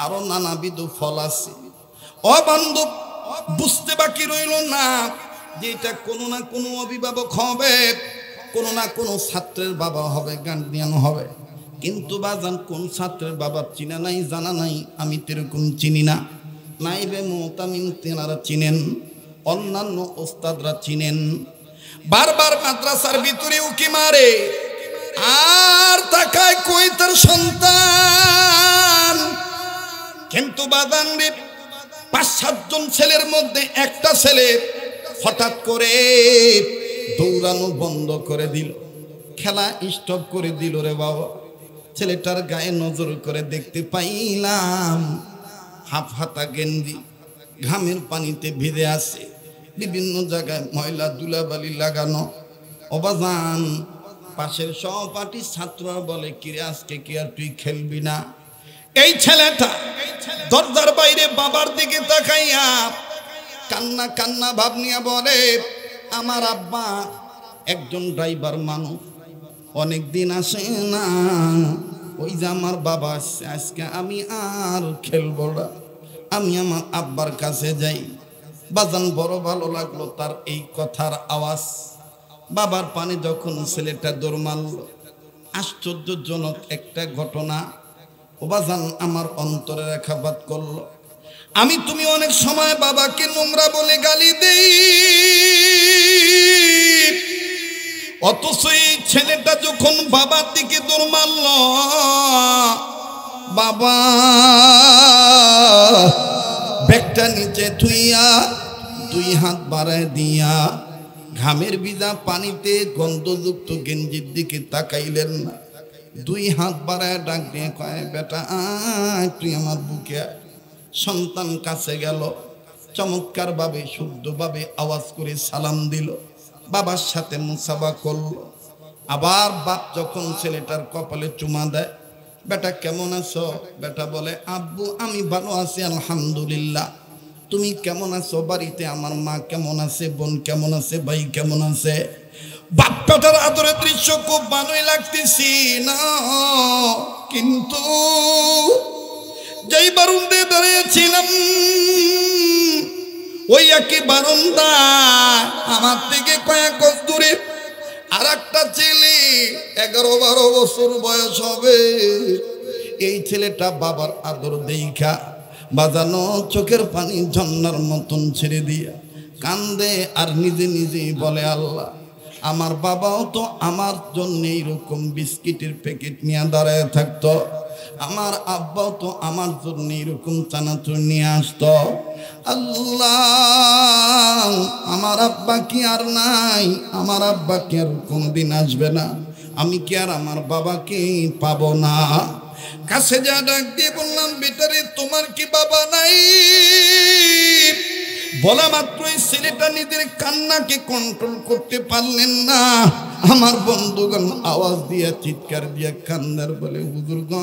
আরো নানাবিধ ফল আছে। ও বান্ধব, বুঝতে বাকি রইল না যে এটা কোনো না কোনো অভিভাবক হবে, কোনো না কোনো ছাত্রের বাবা হবে, গার্ডিয়ান হবে। কিন্তু বাজান কোন ছাত্রের বাবা চিনা নাই, জানা নাই, আমি তেরকম চিনি না। নাইবে মোতামিন তেনারা চিনেন, অন্যান্য ওস্তাদরা চিনেন। বারবার মাদ্রাসার ভিতরে উকি মারে আর তাকায় কই তার সন্তান। কিন্তু বাদান রে ৫-৭ জন ছেলের মধ্যে একটা ছেলে হঠাৎ করে দৌড়ানো বন্ধ করে দিল, খেলা স্টপ করে দিল রে বাবা। ছেলেটার গায়ে নজর করে দেখতে পাইলাম হাফ হাতা গেঞ্জি, ঘামের পানিতে ভিজে আছে, বিভিন্ন জায়গায় ময়লা ধুলাবালি লাগানো। অবাজান পাশের সহপাঠী ছাত্ররা বলে, কিরে আজকে কি আর তুই খেলবি না? এই ছেলেটা দরজার বাইরে বাবার দিকে তাকাইয়া কান্না কান্না ভাব নিয়ে বলে, আমার আব্বা একজন ড্রাইভার মানুষ, অনেক দিন আসে না, ওই যে আমার বাবা আসছে, আজকে আমি আর খেলবো না, আমি আমার আব্বার কাছে যাই। বাজান বড় ভালো লাগলো তার এই কথার আওয়াজ। বাবার পানে যখন ছেলেটা দৌড় মারল, আশ্চর্যজনক একটা ঘটনা। ও বাজান আমার অন্তরে রেখাপাত করলো। আমি তুমি অনেক সময় বাবাকে নোংরা বলে গালি দেই, অথচ এই ছেলেটা যখন বাবার দিকে দৌড় মারল, বাবা ব্যাগটা নিচে থুইয়া 2 হাত বাড়ায় দিয়া ঘামের ভিজা পানিতে গন্ধযুক্ত গেঞ্জির দিকে তাকাইলেন না, 2 হাত বাড়ায় ডাক দিয়ে কয়, বেটা আয় তুই আমার বুকে। সন্তান কাছে গেল, চমৎকার ভাবে শুদ্ধভাবে আওয়াজ করে সালাম দিল, বাবার সাথে মুসাফা করলো। আবার বাপ যখন ছেলেটার কপালে চুমা দেয়, বেটা কেমন আছো? বেটা বলে, আব্বু আমি ভালো আছি আলহামদুলিল্লাহ, তুমি কেমন আছো? বাড়িতে আমার মা কেমন আছে, বোন কেমন আছে, ভাই কেমন আছে? বাপ্পাটার আদরের দৃশ্য খুব ভালোই লাগতেছি না, কিন্তু যেই বারান্দায় দাঁড়িয়েছিলাম ওই একই বারান্দা আমার থেকে কয়েক গজ দূরে আর একটা ছেলে 11-12 বছর বয়স হবে। এই ছেলেটা বাবার আদর দেইখা বাজানো চোখের পানি ঝর্ণার মতন ছেড়ে দিয়া কান্দে আর নিজে নিজেই বলে, আল্লাহ আমার বাবাও তো আমার জন্য এইরকম বিস্কিটের প্যাকেট নিয়ে দাঁড়ায় থাকতো, আমার আব্বাও তো আমার জন্য এরকম চানাচুর নিয়ে আসতো। আল্লাহ আমার আব্বা কি আর নাই, আমার আব্বা কি আর কোনদিন আসবে না, আমি কি আর আমার বাবাকে পাবো না? কাছে যা ডাক দিয়ে বললাম, বেটারে তোমার কি বাবা নাই? বলা মাত্রই ছেলেটা নিজের কান্নাকে কন্ট্রোল করতে পারলেন না। আমার বন্ধুগণ আওয়াজ দিয়া চিৎকার দিয়া কান্দার বলে, হুজুর গো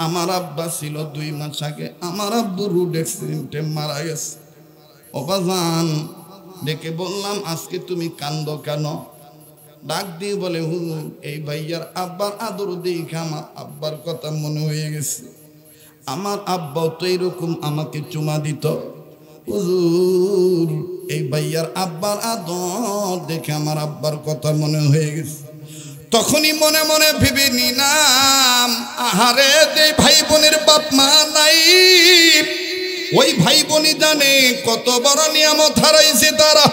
আমার আব্বা ছিল 2 মাস আগে, আমার আব্বু রোড অ্যাক্সিডেন্টে মারা গেছে। অবাজান ডেকে বললাম, আজকে তুমি কান্দো কেন? ডাক দিয়ে বলে, হুজুর এই ভাইয়ার আব্বার আদর দেখে আমার আব্বার কথা মনে হয়ে গেছে, আমার আব্বাও তো এরকম আমাকে চুমা দিত। হুজুর এই ভাইয়ার আব্বার আদর দেখে আমার আব্বার কথা মনে হয়ে গেছে। তখনই মনে মনে ভেবে নিলাম, আহারে যে ভাই বোনের বাপ মা নাই, ওই ভাই বোনই জানে কত বড় নিয়ামত হারাইছে তারা।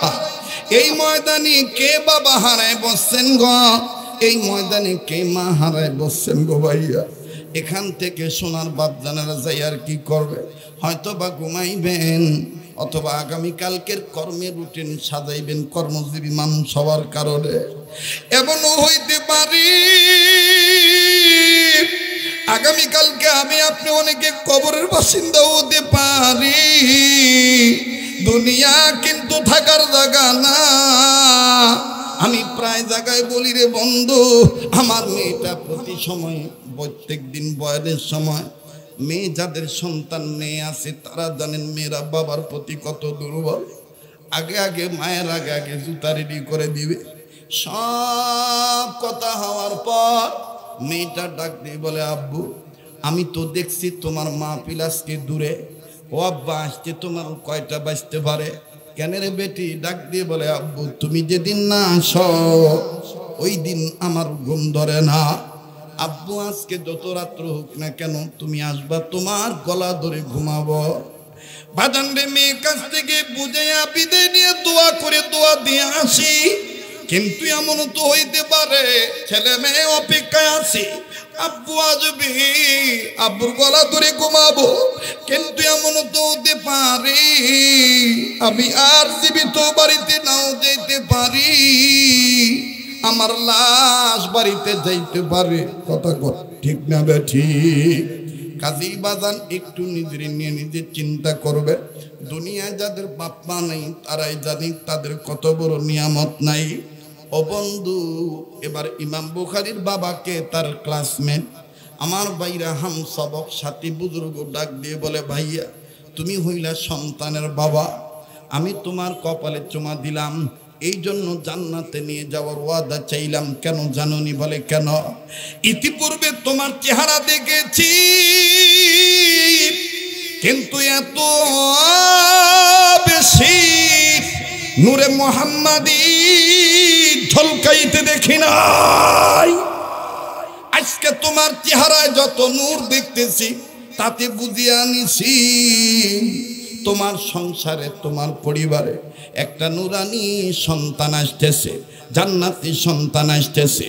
এই ময়দানে কে বাবা হারায় বসছেন গো, এই ময়দানে কে মা হারায় বসছেন গো ভাইয়া। এখান থেকে সোনার বাপ জানারা যাই আর কি করবে, হয়তো বা ঘুমাইবেন, অথবা আগামীকালকের কর্মের রুটিন সাজাইবেন কর্মজীবী মানুষ হওয়ার কারণে। এমনও হইতে পারি আগামীকালকে আমি আপনি অনেকে কবরের বাসিন্দা হতে পারি। দুনিয়া কিন্তু থাকার জায়গা না। আমি প্রায় জায়গায় বলি রে বন্ধু, আমার মেয়েটা প্রতি সময় প্রত্যেক দিন বয়সের সময়, মেয়ে যাদের সন্তান মেয়ে আছে তারা জানেন মেয়েরা বাবার প্রতি কত দুর্বল। আগে আগে মায়ের আগে আগে জুতা রেডি করে দিবে, সব কথা হওয়ার পর মেয়েটা ডাক দিয়ে বলে, আব্বু আমি তো দেখছি তোমার মাহফিল আজকে দূরে। ও আব্বা আসতে তোমার কয়টা বাজতে পারে? কেন রে বেটি? ডাক দিয়ে বলে, আব্বু তুমি যেদিন না আসো ওই দিন আমার ঘুম ধরে না। আব্বু আজকে যত রাত্র হোক না কেন তুমি আসবা, তোমার গলা ধরে ঘুমাবো। বাজান রে, মেয়ের কাছ থেকে বুঝাইয়া বিদায় নিয়ে দোয়া করে দোয়া দিয়ে আসি। কিন্তু এমন তো হইতে পারে ছেলে মেয়ে অপেক্ষায় আছে, আব্বু আসবে, আব্বুর গলা ধরে ঘুমাবো। কিন্তু এমন তো হতে পারে আমি আর জীবিত বাড়িতে নাও যেতে পারি, আমার লাশ বাড়িতে যাইতে পারে। কথা ঠিক না বেঠি? কাজী বাজান একটু নিজের নিয়ে নিজে চিন্তা করবে। দুনিয়ায় যাদের বাপ মা নেই তারাই জানি তাদের কত বড় নিয়ামত নাই। ও বন্ধু, এবার ইমাম বুখারীর বাবাকে তার ক্লাসমেট আমার ভাইরা হাম সবক সাথী বুজুর্গ ডাক দিয়ে বলে, ভাইয়া তুমি হইলা সন্তানের বাবা, আমি তোমার কপালে চুমা দিলাম, এই জন্য জান্নাতে নিয়ে যাওয়ার ওয়াদা চাইলাম। কেন জানোনি? বলে কেন? ইতিপূর্বে তোমার চেহারা দেখেছি কিন্তু এত বেশি নূরে মুহাম্মাদি ঝলকাইতে দেখি নাই। আজকে তোমার চেহারায় যত নূর দেখতেছি তাতে বুঝিয়ে আনিছি তোমার সংসারে তোমার পরিবারে একটা নূরানি সন্তান আসতেছে, জান্নাতি সন্তান আসতেছে।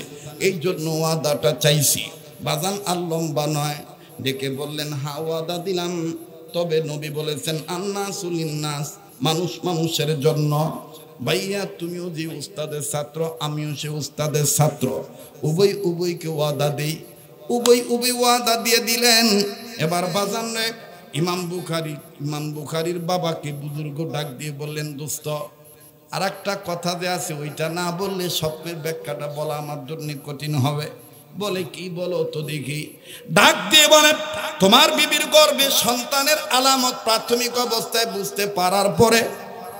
এই জন্য ওয়াদাটা চাইছি। বাজান আর লম্বা নয়, ডেকে বললেন, হা ওয়াদা দিলাম, তবে নবী বলেছেন আন্নাসু লিন্নাস, মানুষ মানুষের জন্য। ভাইয়া তুমিও যে উস্তাদের ছাত্র, আমিও সে উস্তাদের ছাত্র, উভয়কে ওয়াদা দেই। উভয় ওয়াদা দিয়ে দিলেন। এবার বাজান ইমাম বুখারীর বাবাকে বুজুর্গ ডাক দিয়ে বললেন, দোস্ত আর একটা কথা যে আছে ওইটা না বললে স্বপ্নের ব্যাখ্যাটা বলা আমার জন্য কঠিন হবে। বলে কি? বলো তো দেখি। ডাক দিয়ে বলে, তোমার বিবির গর্ভে সন্তানের আলামত প্রাথমিক অবস্থায় বুঝতে পারার পরে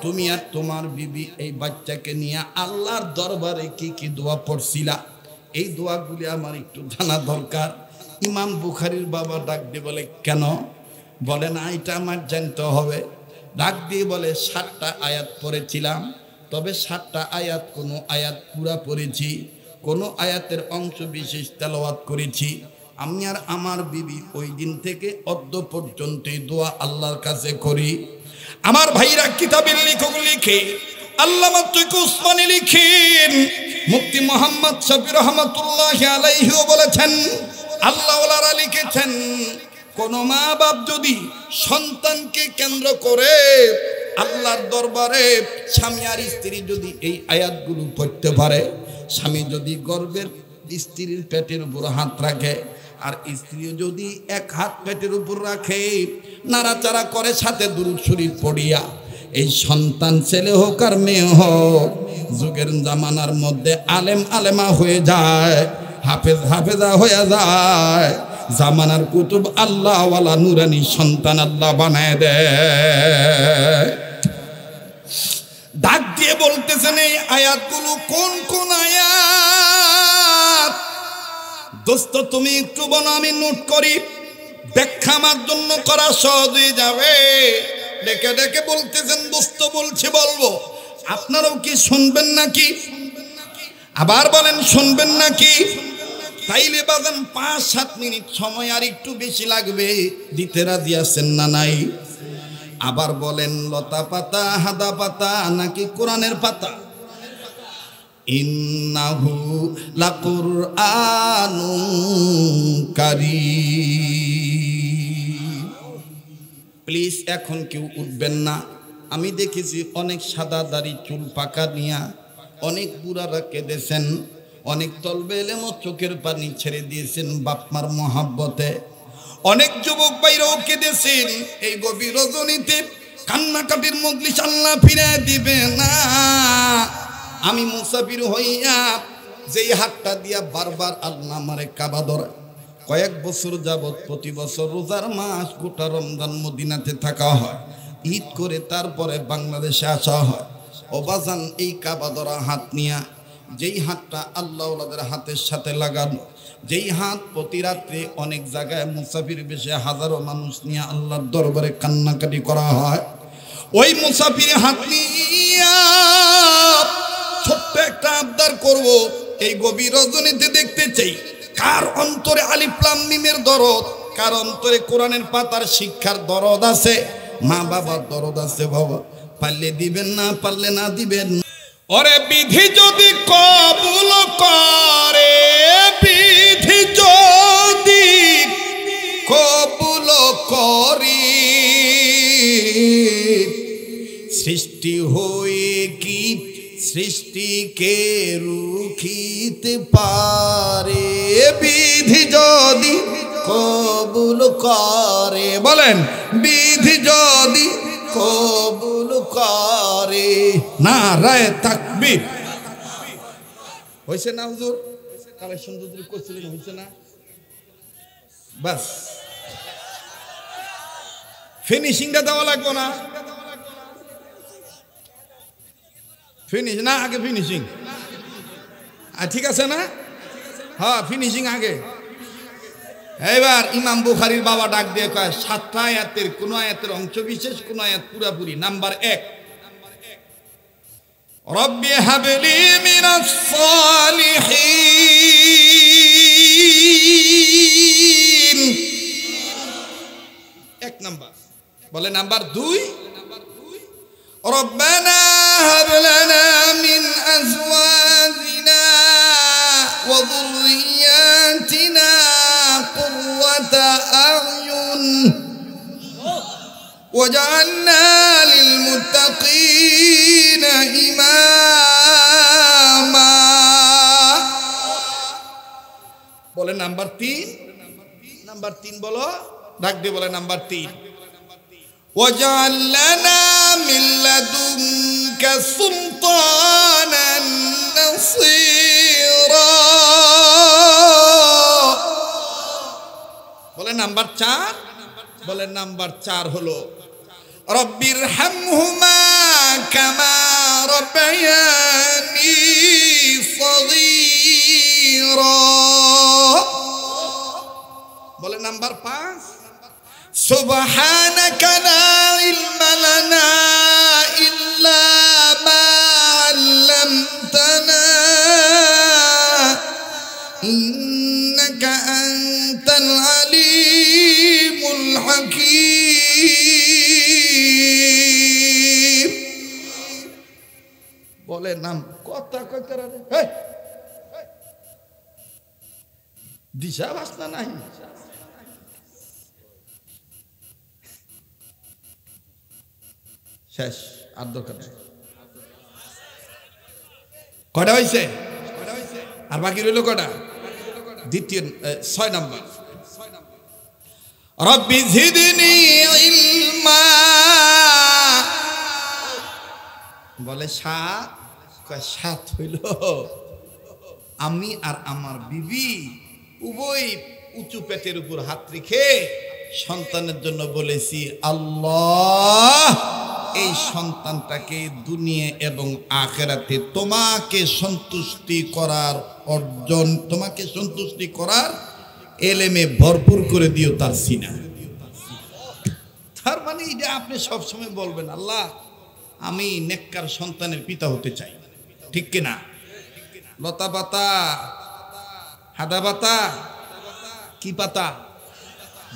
তুমি আর তোমার বিবি এই বাচ্চাকে নিয়ে আল্লাহর দরবারে কি কি দোয়া পড়ছিলা, এই দোয়াগুলি আমার একটু জানা দরকার। ইমাম বুখারীর বাবা ডাক দিয়ে বলে, কেন? বলে না, এটা আমার জানতে হবে। ডাক দিয়ে বলে, 7টা আয়াত পড়েছিলাম, তবে 7টা আয়াত কোনো আয়াত পুরা পড়েছি, কোনো আয়াতের অংশ বিশেষ তেলাওয়াত করেছি। আমি আর আমার বিবি ওই দিন থেকে অদ্য পর্যন্ত এই দোয়া আল্লাহর কাছে করি। আমার ভাইরা কিতাবের লেখক লিখে, আল্লামা তৈয়ব উসমানী লিখেন, মুফতি মুহাম্মদ শফি রহমাতুল্লাহি আলাইহিও বলেছেন, আল্লাহ ওয়ালারা লিখেছেন, কোন মা বাপ যদি সন্তানকে কেন্দ্র করে আল্লাহর দরবারে স্বামী আর স্ত্রী যদি এই আয়াতগুলো পড়তে পারে, স্বামী যদি গর্ভের স্ত্রীর পেটের উপর হাত রাখে আর স্ত্রী যদি এক হাত পেটের উপর রাখে, নাড়াচাড়া করে সাথে দুরূদ শরীফ পড়িয়া, এই সন্তান ছেলে হোক আর মেয়ে হোক যুগের জামানার মধ্যে আলেম আলেমা হয়ে যায়, হাফেজা হয়ে যায়। জামানার কুতুব আল্লাহ ওয়ালা নুরানি সন্তান আল্লাহ বানায় দেয়। ডাক দিয়ে বলতেছেন, এই আয়াতগুলো কোন কোন আয়াত? দোস্ত তুমি একটু বলো, আমি নোট করি, ব্যাখ্যা আমার জন্য করা সহজ হয়ে যাবে। ডেকে ডেকে বলতেছেন, দোস্ত বলছি বলবো, আপনারাও কি শুনবেন নাকি? আবার বলেন, শুনবেন নাকি? তাইলে বাজান 5-7 মিনিট সময় আর একটু বেশি লাগবে, দিতে রাজি আছেন না নাই? আবার বলেন, লতা পাতা হাদা পাতা নাকি কোরআনের পাতা? ইন্নাহু লাকুরআনুন কারীম। প্লিজ এখন কেউ উঠবেন না। আমি দেখেছি অনেক সাদা দাড়ি চুল পাকা নিয়া অনেক বুড়ারা কেঁদেছেন, অনেক তলবে এলেমও চোখের পানি ছেড়ে দিয়েছেন বাপমার মহাব্বতে। অনেক যুবক ভাইরাও কেঁদেছেন এই গভীর রজনীতে। কান্নাকাটির মজলিস আল্লাহ ফিরায় দিবে না। আমি মুসাফির হইয়া যেই হাতটা দিয়া বারবার আল্লাহ আমারে কাবা ধরে, কয়েক বছর যাবৎ প্রতি বছর রোজার মাস গোটা রমজান মদিনাতে থাকা হয়, ঈদ করে তারপরে বাংলাদেশে আসা হয়। ও বাজান, এই কাবা ধরা হাত নিয়া যেই হাতটা আল্লাহ ওয়ালাদের হাতের সাথে লাগানো, যেই হাত প্রতি রাত্রে অনেক জায়গায় মুসাফির বেশে হাজারো মানুষ নিয়ে আল্লাহর দরবারে কান্নাকাটি করা হয়, ওই মুসাফির হাত নিয়ে ছোট্ট একটা আবদার করব, এই গভীর রজনীতে দেখতে চাই কার অন্তরে আলিফ লাম মিমের দরদ, কার অন্তরে কোরআনের পাতার শিক্ষার দরদ আছে, মা বাবার দরদ আছে। বাবা পারলে দিবেন, না পারলে না দিবেন। ওরে বিধি যদি কবুল করে, বিধি যদি কবুল করে, সৃষ্টি হয়ে কি সৃষ্টিকে রুখিতে পারে? বিধি যদি কবুল করে, বলেন বিধি যদি কবুল করে। নারায়ে তাকবীর। হয়েছে না হুজুর? কালেকশন যদি করছিলেন হয়েছে না? বাস ফিনিশিংটা দেওয়া লাগবে না? ফিনিশ না আগে ফিনিশিং, ঠিক আছে না? হ্যাঁ ফিনিশিং আগে। এবার ইমাম বুখারীর বাবা ডাক দিয়ে কয় 7টা আয়াতের কোন আয়াতের অংশ বিশেষ, কোন আয়াত পুরাপুরি। নাম্বার 1, রব্বি হাবলি মিনাস সালিহিন, 1 নাম্বার। বলে নাম্বার 2, রব্বানা হাব লানা মিন আজওয়াজিনা ওয়া যুররিয়াতিনা কুররাতা আ'য়ুন ওয়াজআলনা লিল মুত্তাকিনা ইমামা। বলে নাম্বার 3, নাম্বার 3 বলো, ডাক দিয়ে বলে নাম্বার 3, ওয়াজআল লানা মিন লাদুনকা সুলতানান নাসীরা। বলে নাম্বার 4, বলে নাম্বার 4 হলো রব্বির হামহুমা কামা রাব্বায়ানি সগীরা। বলে নাম্বার 5, সুবহানাকা লা ইলমা লানা ইল্লা মা আল্লামতানা ইন্নাকা আনতাল আলিমুল হাকীম। বলে নাম কথা কইতে রে, দিশা বাসনা নাই। শেষ, আর দরকার নেই। কয়টা হয়েছে? আর বাকি রইল কয়টা? দ্বিতীয় 6 নাম্বার, রব্বি জিদনি ইলমা। বলে 7 হইল। আমি আর আমার বিবি উভয় উঁচু পেটের উপর হাত রেখে সন্তানের জন্য বলেছি, আল্লাহ এই সন্তানটাকে দুনিয়া এবং আখিরাতে তোমাকে সন্তুষ্টি করার অর্জন, তোমাকে সন্তুষ্টি করার এলেমে ভরপুর করে দিও তার সিনা। তার মানে এটা আপনি সবসময় বলবেন, আল্লাহ আমি নেককার সন্তানের পিতা হতে চাই। ঠিক কিনা? লতা পাতা, হাদা পাতা, কি পাতা?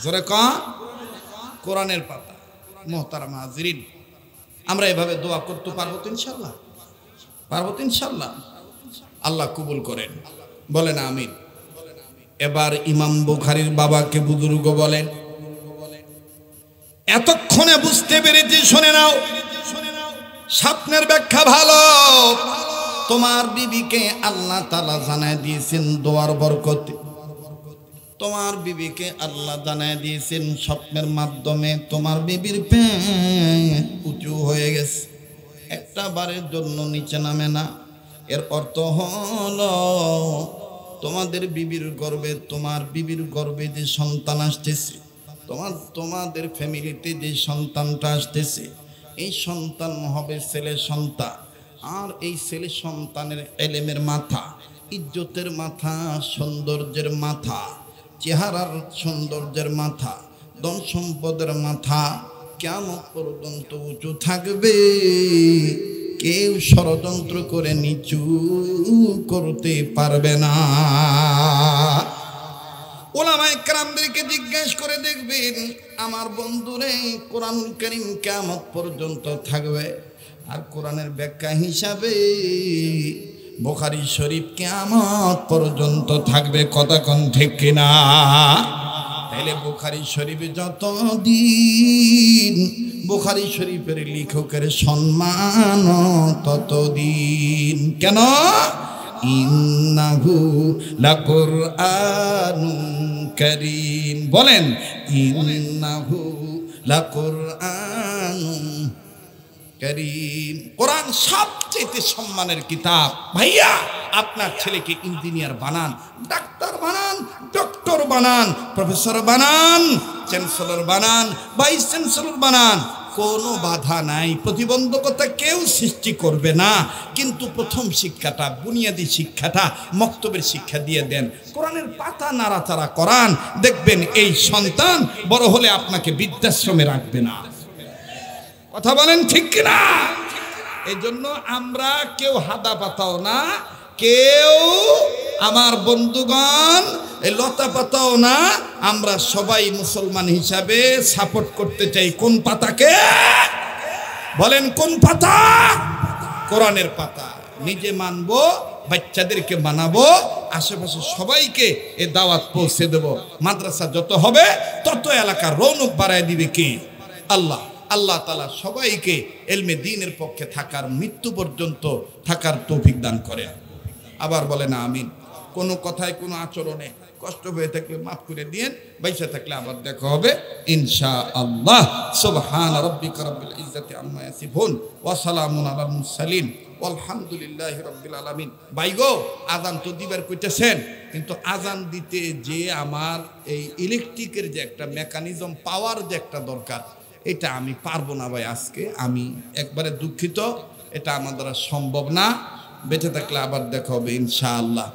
জোরে কন, কোরআনের পাতা। মোহতারাম হাজিরিন, আমরা এভাবে দোয়া করতে পারবো তো ইনশাল্লাহ? পারবো তো ইনশাল্লাহ? আল্লাহ কবুল করেন, বলেন আমিন। এবার ইমাম বুখারীর বাবাকে বুজুর্গ বলেন, এতক্ষণে বুঝতে পেরেছি, শুনে নাও, স্বপ্নের ব্যাখ্যা ভালো। তোমার বিবিকে আল্লাহ তাআলা জানায় দিয়েছেন দোয়ার বরকতে। তোমার বিবিকে আল্লাহ জানায় দিয়েছেন স্বপ্নের মাধ্যমে তোমার বিবির পেট উঁচু হয়ে গেছে, একটা বারের জন্য নিচে নামে না। এর অর্থ হলো তোমাদের বিবির গর্ভে, তোমার বিবির গর্ভে যে সন্তান আসতেছে, তোমাদের ফ্যামিলিতে যে সন্তানটা আসতেছে, এই সন্তান হবে ছেলে সন্তান। আর এই ছেলে সন্তানের এলেমের মাথা, ইজ্জতের মাথা, সৌন্দর্যের মাথা, চেহারার সৌন্দর্যের মাথা, ধন সম্পদের মাথা কিয়ামত পর্যন্ত উঁচু থাকবে। কেউ ষড়যন্ত্র করে নিচু করতে পারবে না। ওলামায়ে কেরামদেরকে জিজ্ঞেস করে দেখবেন, আমার বন্ধুরে কোরআনুল কারীম কিয়ামত পর্যন্ত থাকবে। আর কোরআনের ব্যাখ্যা হিসাবে বুখারী শরীফ কিয়ামত পর্যন্ত থাকবে। কথা কোন ঠিক কিনা? তাহলে বুখারী শরীফে যতদিন বুখারী শরীফের লেখকের সম্মান ততদিন। কেন? ইন্নাহু লাকুরআনুন কারীম। বলেন, ইন্নাহু লাকুরআনুন কারীম। কোরআন সবচেয়ে সম্মানের কিতাব। ভাইয়া, আপনার ছেলেকে ইঞ্জিনিয়ার বানান, ডাক্তার বানান, ডক্টর বানান, প্রফেসর বানান, চ্যান্সেলর বানান, ভাইস চ্যান্সেলর বানান, কোনো বাধা নাই, প্রতিবন্ধকতা কেউ সৃষ্টি করবে না। কিন্তু প্রথম শিক্ষাটা, বুনিয়াদী শিক্ষাটা, মক্তবের শিক্ষা দিয়ে দেন। কোরআনের পাতা নাড়াচাড়া করান, দেখবেন এই সন্তান বড় হলে আপনাকে বৃদ্ধাশ্রমে রাখবে না। কথা বলেন ঠিক কিনা? এই জন্য আমরা কেউ হাদা পাতাও না, কেউ আমার বন্ধুগণ এই লতা পাতাও না। আমরা সবাই মুসলমান হিসাবে সাপোর্ট করতে চাই কোন পাতাকে? বলেন কোন পাতা? কোরআনের পাতা। নিজে মানবো, বাচ্চাদেরকে মানাবো, আশেপাশে সবাইকে এ দাওয়াত পৌঁছে দেব। মাদ্রাসা যত হবে তত এলাকার রৌনক বাড়ায় দিবে কি? আল্লাহ। আল্লাহ তাআলা সবাইকে ইলমে দ্বীনের পক্ষে থাকার, মৃত্যু পর্যন্ত থাকার তৌফিক দান করে। আবার বলেন আমিন। কোনো কথায়, কোনো আচরণে কষ্ট হয়ে থাকলে মাফ করে দিয়েন। বাইসা থাকলে আবার দেখা হবে ইনশাআল্লাহ। সুবহান রাব্বিকা রাব্বিল ইজ্জাতি আম্মা ইয়াসিফুন ওয়া সালামুন আলাল মুরসালিন আলহামদুলিল্লাহি রাব্বিল আলামিন। ভাইগো, আজান তো দিবার কইতেছেন, কিন্তু আজান দিতে যে আমার এই ইলেকট্রিকের যে একটা মেকানিজম, পাওয়ার যে একটা দরকার, এটা আমি পারবো না ভাই। আজকে আমি একবারে দুঃখিত, এটা আমার দ্বারা সম্ভব না। বেঁচে থাকলে আবার দেখা হবে ইনশাআল্লাহ।